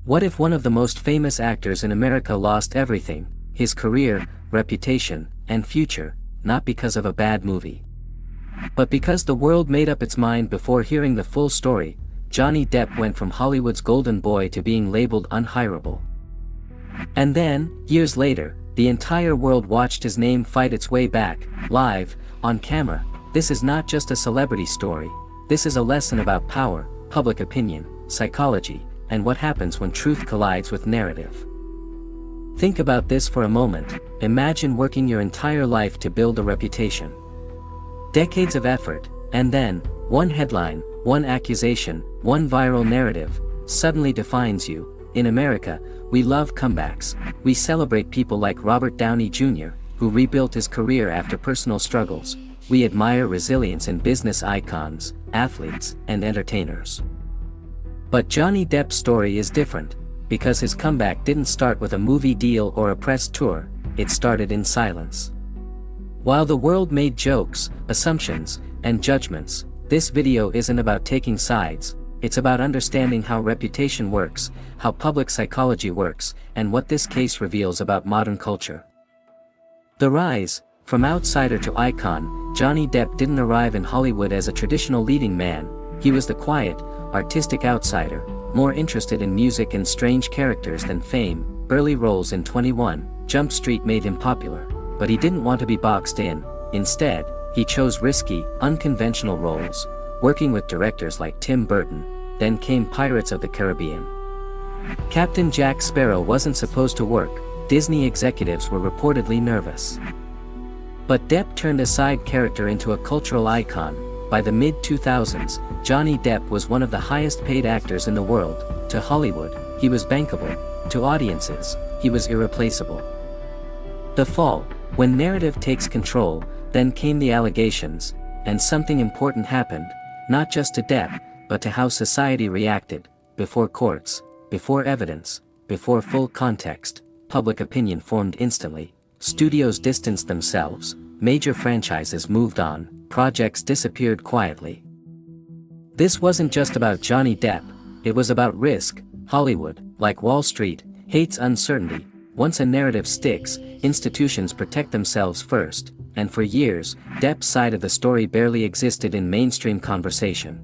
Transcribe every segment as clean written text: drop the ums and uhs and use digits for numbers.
What if one of the most famous actors in America lost everything, his career, reputation, and future, not because of a bad movie, but because the world made up its mind before hearing the full story? Johnny Depp went from Hollywood's golden boy to being labeled unhireable. And then, years later, the entire world watched his name fight its way back, live, on camera. This is not just a celebrity story. This is a lesson about power, public opinion, psychology, and what happens when truth collides with narrative. Think about this for a moment. Imagine working your entire life to build a reputation. Decades of effort, and then, one headline, one accusation, one viral narrative, suddenly defines you. In America, we love comebacks. We celebrate people like Robert Downey Jr., who rebuilt his career after personal struggles. We admire resilience in business icons, athletes, and entertainers. But Johnny Depp's story is different, because his comeback didn't start with a movie deal or a press tour. It started in silence. While the world made jokes, assumptions, and judgments, this video isn't about taking sides. It's about understanding how reputation works, how public psychology works, and what this case reveals about modern culture. The rise, from outsider to icon. Johnny Depp didn't arrive in Hollywood as a traditional leading man. He was the quiet, artistic outsider, more interested in music and strange characters than fame. Early roles in 21 Jump Street made him popular, but he didn't want to be boxed in. Instead, he chose risky, unconventional roles, working with directors like Tim Burton. Then came Pirates of the Caribbean. Captain Jack Sparrow wasn't supposed to work. Disney executives were reportedly nervous. But Depp turned a side character into a cultural icon. By the mid-2000s, Johnny Depp was one of the highest-paid actors in the world. To Hollywood, he was bankable. To audiences, he was irreplaceable. The fall, when narrative takes control, then came the allegations, and something important happened, not just to Depp, but to how society reacted. Before courts, before evidence, before full context, public opinion formed instantly. Studios distanced themselves, major franchises moved on, projects disappeared quietly. This wasn't just about Johnny Depp, it was about risk. Hollywood, like Wall Street, hates uncertainty. Once a narrative sticks, institutions protect themselves first, and for years, Depp's side of the story barely existed in mainstream conversation.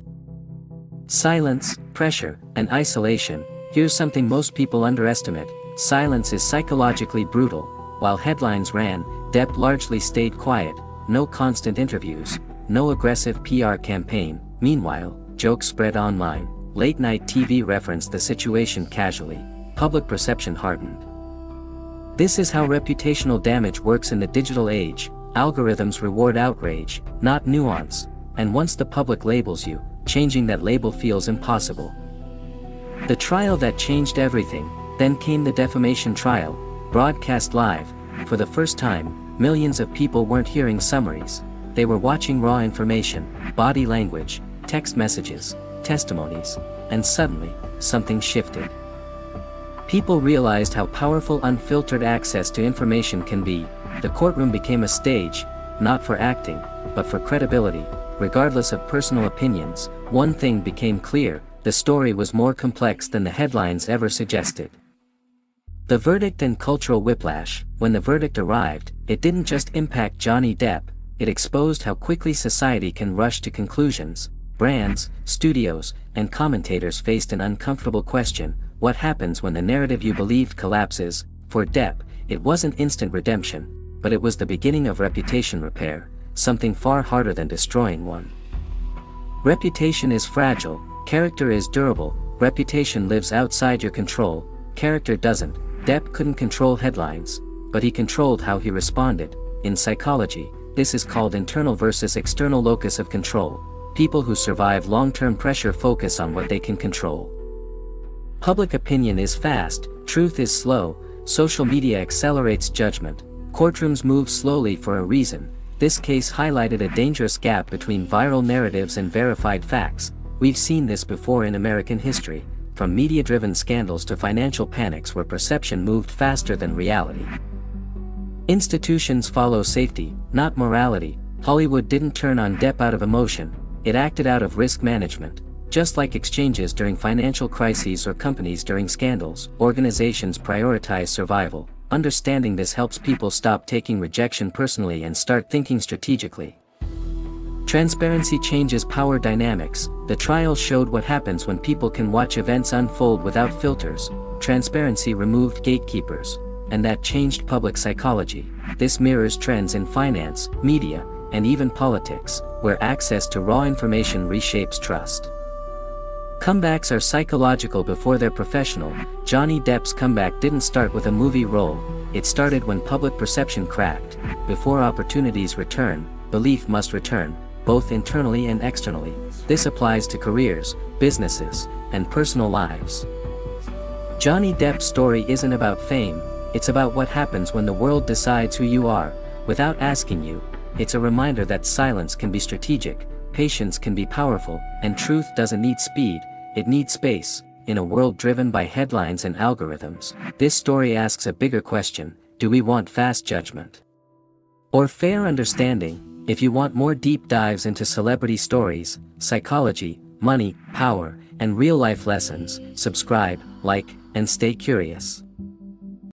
Silence, pressure, and isolation. Here's something most people underestimate. Silence is psychologically brutal. While headlines ran, Depp largely stayed quiet. No constant interviews, no aggressive PR campaign. Meanwhile, jokes spread online. Late-night TV referenced the situation casually. Public perception hardened. This is how reputational damage works in the digital age. Algorithms reward outrage, not nuance. And once the public labels you, changing that label feels impossible. The trial that changed everything. Then came the defamation trial, broadcast live. For the first time, millions of people weren't hearing summaries. They were watching raw information, body language, text messages, testimonies, and suddenly, something shifted. People realized how powerful unfiltered access to information can be. The courtroom became a stage, not for acting, but for credibility. Regardless of personal opinions, one thing became clear: the story was more complex than the headlines ever suggested. The verdict and cultural whiplash. When the verdict arrived, it didn't just impact Johnny Depp, it exposed how quickly society can rush to conclusions. Brands, studios, and commentators faced an uncomfortable question: what happens when the narrative you believed collapses? For Depp, it wasn't instant redemption, but it was the beginning of reputation repair, something far harder than destroying one. Reputation is fragile, character is durable. Reputation lives outside your control, character doesn't. Depp couldn't control headlines, but he controlled how he responded. In psychology, this is called internal versus external locus of control. People who survive long-term pressure focus on what they can control. Public opinion is fast, truth is slow. Social media accelerates judgment. Courtrooms move slowly for a reason. This case highlighted a dangerous gap between viral narratives and verified facts. We've seen this before in American history, from media-driven scandals to financial panics where perception moved faster than reality. Institutions follow safety, not morality. Hollywood didn't turn on Depp out of emotion, it acted out of risk management. Just like exchanges during financial crises or companies during scandals, organizations prioritize survival. Understanding this helps people stop taking rejection personally and start thinking strategically. Transparency changes power dynamics. The trial showed what happens when people can watch events unfold without filters. Transparency removed gatekeepers, and that changed public psychology. This mirrors trends in finance, media, and even politics, where access to raw information reshapes trust. Comebacks are psychological before they're professional. Johnny Depp's comeback didn't start with a movie role, it started when public perception cracked. Before opportunities return, belief must return, both internally and externally. This applies to careers, businesses, and personal lives. Johnny Depp's story isn't about fame, it's about what happens when the world decides who you are, without asking you. It's a reminder that silence can be strategic, patience can be powerful, and truth doesn't need speed, it needs space. In a world driven by headlines and algorithms, this story asks a bigger question: do we want fast judgment or fair understanding? If you want more deep dives into celebrity stories, psychology, money, power, and real-life lessons, subscribe, like, and stay curious.